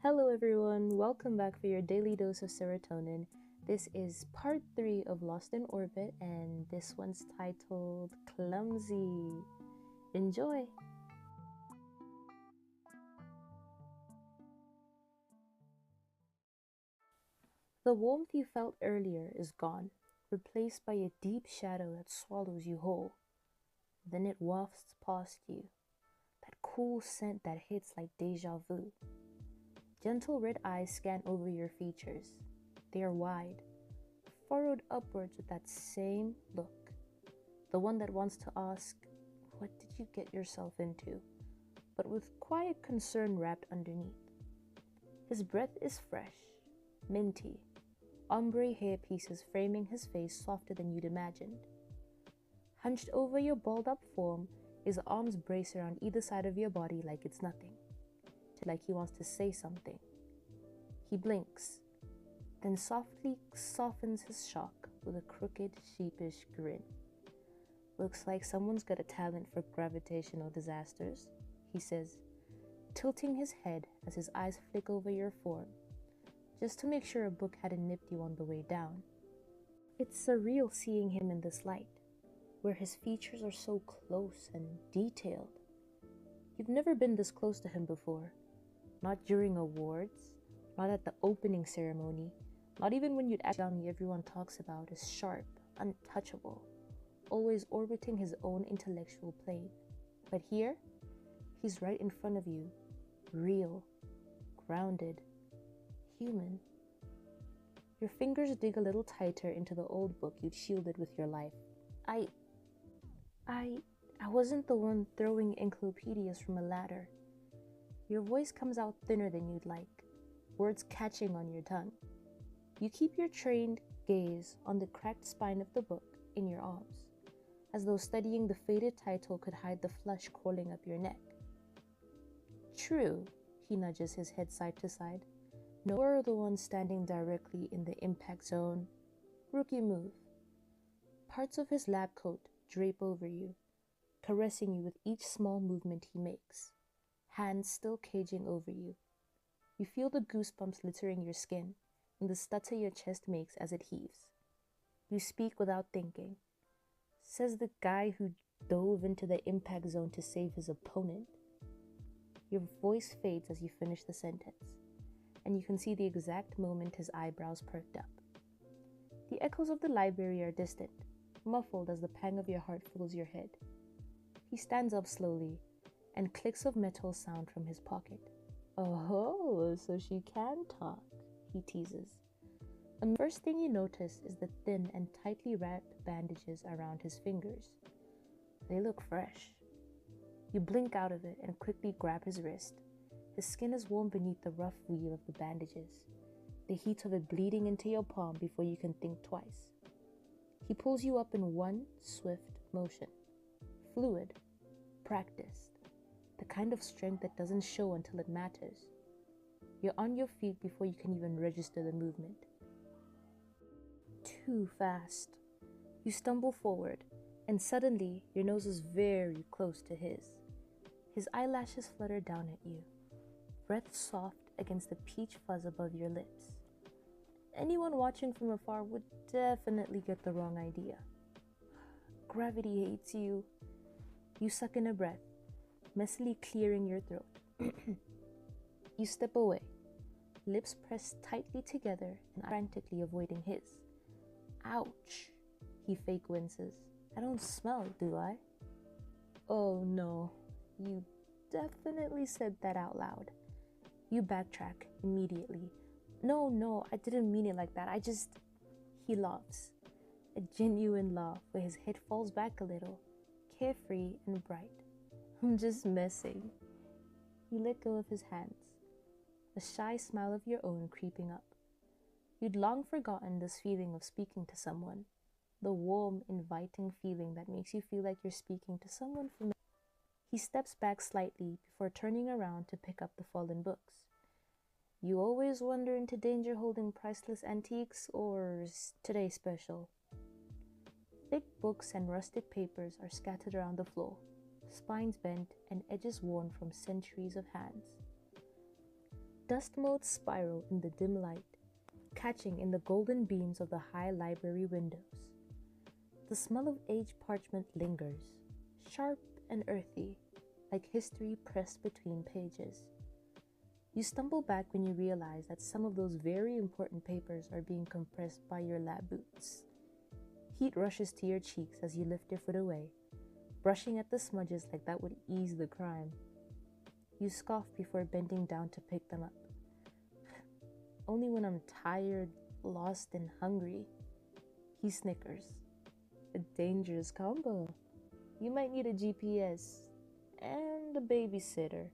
Hello everyone, welcome back for your daily dose of serotonin. This is part 3 of Lost in Orbit, and this one's titled Clumsy. Enjoy! The warmth you felt earlier is gone, replaced by a deep shadow that swallows you whole. Then it wafts past you, that cool scent that hits like deja vu. Gentle red eyes scan over your features. They are wide, furrowed upwards with that same look. The one that wants to ask, "What did you get yourself into?" but with quiet concern wrapped underneath. His breath is fresh, minty, ombre hair pieces framing his face softer than you'd imagined. Hunched over your balled up form, his arms brace around either side of your body like it's nothing, like he wants to say something. He blinks, then softly softens his shock with a crooked, sheepish grin. "Looks like someone's got a talent for gravitational disasters," he says, tilting his head as his eyes flick over your form, just to make sure a book hadn't nipped you on the way down. It's surreal seeing him in this light, where his features are so close and detailed. You've never been this close to him before, not during awards, not at the opening ceremony, not even when you'd Ishigami everyone talks about is sharp, untouchable, always orbiting his own intellectual plane. But here, he's right in front of you, real, grounded, human. Your fingers dig a little tighter into the old book you'd shielded with your life. I wasn't the one throwing encyclopedias from a ladder." Your voice comes out thinner than you'd like, words catching on your tongue. You keep your trained gaze on the cracked spine of the book in your arms, as though studying the faded title could hide the flush crawling up your neck. "True," he nudges his head side to side. "No, you're the one standing directly in the impact zone. Rookie move." Parts of his lab coat drape over you, caressing you with each small movement he makes, hands still caging over you. You feel the goosebumps littering your skin and the stutter your chest makes as it heaves. You speak without thinking. Says the guy who dove into the impact zone to save his opponent. Your voice fades as you finish the sentence, and you can see the exact moment his eyebrows perked up. The echoes of the library are distant, muffled as the pang of your heart fills your head. He stands up slowly, and clicks of metal sound from his pocket. "Oh, so she can talk," he teases. And the first thing you notice is the thin and tightly wrapped bandages around his fingers. They look fresh. You blink out of it and quickly grab his wrist. His skin is warm beneath the rough weave of the bandages, the heat of it bleeding into your palm before you can think twice. He pulls you up in one swift motion. Fluid, practiced, the kind of strength that doesn't show until it matters. You're on your feet before you can even register the movement. Too fast. You stumble forward, and suddenly your nose is very close to his. His eyelashes flutter down at you, breath soft against the peach fuzz above your lips. Anyone watching from afar would definitely get the wrong idea. Gravity hates you. You suck in a breath, messily clearing your throat. You step away, lips pressed tightly together and frantically avoiding his. "Ouch," he fake winces. "I don't smell, do I?" "Oh no, you definitely said that out loud." You backtrack immediately. No, I didn't mean it like that. He laughs. A genuine laugh where his head falls back a little, carefree and bright. "I'm just messing." You let go of his hands, a shy smile of your own creeping up. You'd long forgotten this feeling of speaking to someone, the warm, inviting feeling that makes you feel like you're speaking to someone familiar. He steps back slightly before turning around to pick up the fallen books. "You always wander into danger holding priceless antiques, or is today special?" Thick books and rusted papers are scattered around the floor, spines bent and edges worn from centuries of hands. Dust motes spiral in the dim light, catching in the golden beams of the high library windows. The smell of aged parchment lingers, sharp and earthy, like history pressed between pages. You stumble back when you realize that some of those very important papers are being compressed by your lab boots. Heat rushes to your cheeks as you lift your foot away, brushing at the smudges like that would ease the crime. You scoff before bending down to pick them up. Only when I'm tired, lost, and hungry. He snickers. A dangerous combo. You might need a GPS and a babysitter.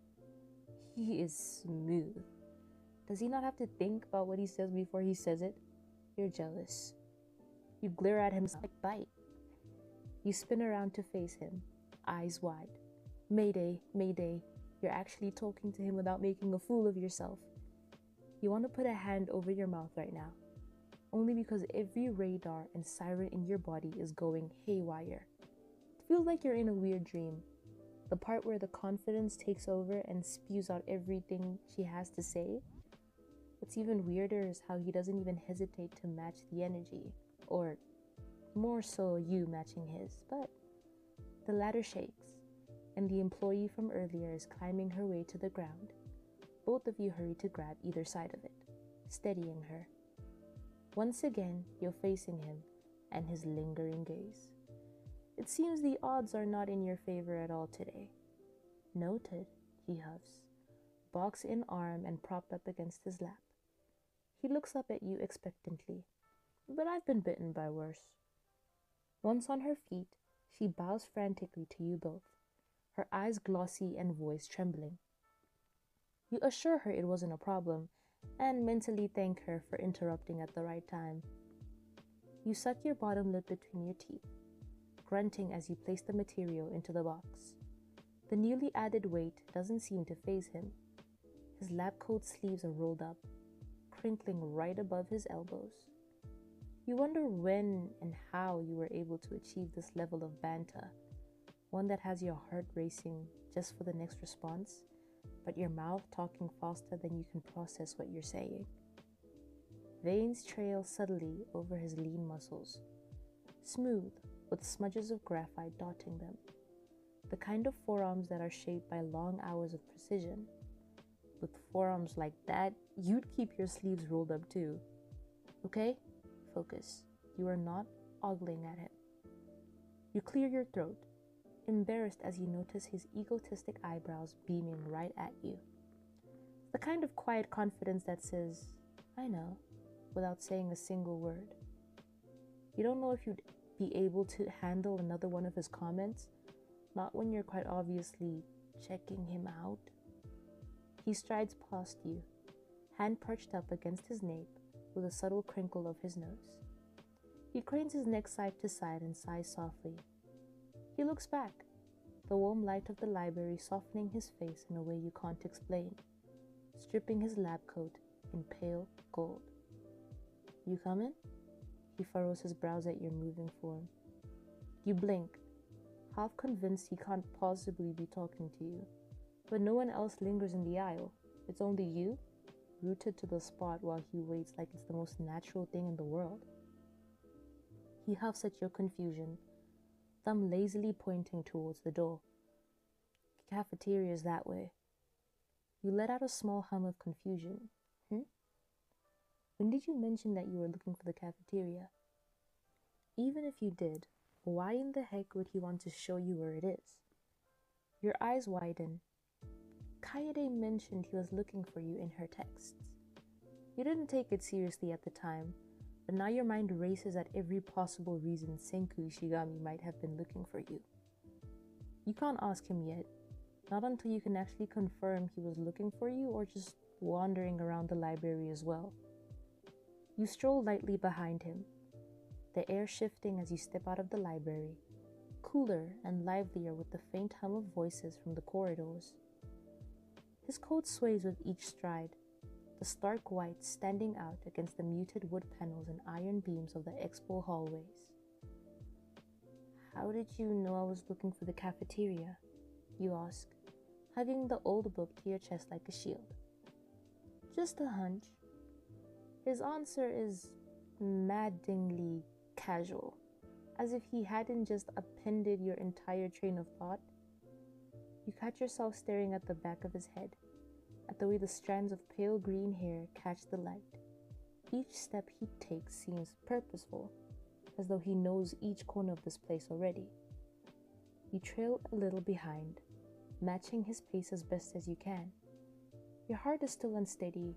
He is smooth. Does he not have to think about what he says before he says it? You're jealous. You glare at him like bite. You spin around to face him, eyes wide. Mayday, mayday. You're actually talking to him without making a fool of yourself. You want to put a hand over your mouth right now, only because every radar and siren in your body is going haywire. It feels like you're in a weird dream, the part where the confidence takes over and spews out everything she has to say. What's even weirder is how he doesn't even hesitate to match the energy, or more so you matching his, but the ladder shakes, and the employee from earlier is climbing her way to the ground. Both of you hurry to grab either side of it, steadying her. Once again, you're facing him and his lingering gaze. It seems the odds are not in your favor at all today. Noted, he huffs, box in arm and propped up against his lap. He looks up at you expectantly, but I've been bitten by worse. Once on her feet, she bows frantically to you both, her eyes glossy and voice trembling. You assure her it wasn't a problem, and mentally thank her for interrupting at the right time. You suck your bottom lip between your teeth, grunting as you place the material into the box. The newly added weight doesn't seem to faze him. His lab coat sleeves are rolled up, crinkling right above his elbows. You wonder when and how you were able to achieve this level of banter, one that has your heart racing just for the next response, but your mouth talking faster than you can process what you're saying. Veins trail subtly over his lean muscles, smooth with smudges of graphite dotting them, the kind of forearms that are shaped by long hours of precision. With forearms like that, you'd keep your sleeves rolled up too. Okay? Focus. You are not ogling at him. You clear your throat, embarrassed as you notice his egotistic eyebrows beaming right at you. The kind of quiet confidence that says, I know, without saying a single word. You don't know if you'd be able to handle another one of his comments, not when you're quite obviously checking him out. He strides past you, hand perched up against his nape with a subtle crinkle of his nose. He cranes his neck side to side and sighs softly. He looks back, the warm light of the library softening his face in a way you can't explain, stripping his lab coat in pale gold. You coming? He furrows his brows at your moving form. You blink, half convinced he can't possibly be talking to you, but no one else lingers in the aisle. It's only you, rooted to the spot while he waits like it's the most natural thing in the world. He huffs at your confusion, thumb lazily pointing towards the door. Cafeteria's that way. You let out a small hum of confusion. When did you mention that you were looking for the cafeteria? Even if you did, why in the heck would he want to show you where it is? Your eyes widen. Kaede mentioned he was looking for you in her texts. You didn't take it seriously at the time, but now your mind races at every possible reason Senku Ishigami might have been looking for you. You can't ask him yet, not until you can actually confirm he was looking for you or just wandering around the library as well. You stroll lightly behind him, the air shifting as you step out of the library, cooler and livelier with the faint hum of voices from the corridors. His coat sways with each stride, the stark white standing out against the muted wood panels and iron beams of the expo hallways. How did you know I was looking for the cafeteria? You ask, hugging the old book to your chest like a shield. Just a hunch. His answer is maddeningly casual, as if he hadn't just appended your entire train of thought. You catch yourself staring at the back of his head, at the way the strands of pale green hair catch the light. Each step he takes seems purposeful, as though he knows each corner of this place already. You trail a little behind, matching his pace as best as you can. Your heart is still unsteady,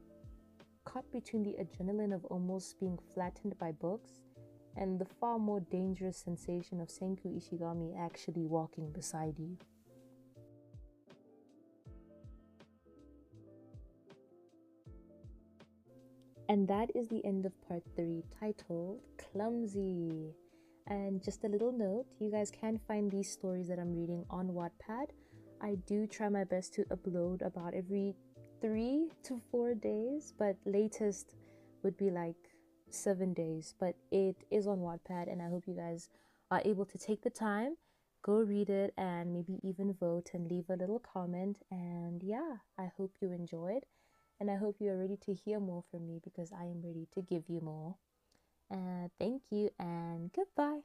caught between the adrenaline of almost being flattened by books and the far more dangerous sensation of Senku Ishigami actually walking beside you. And that is the end of part 3, titled Clumsy. And just a little note, you guys can find these stories that I'm reading on Wattpad. I do try my best to upload about every 3 to 4 days, but latest would be like 7 days. But it is on Wattpad, and I hope you guys are able to take the time, go read it, and maybe even vote and leave a little comment. And yeah, I hope you enjoyed, and I hope you are ready to hear more from me, because I am ready to give you more. Thank you and goodbye.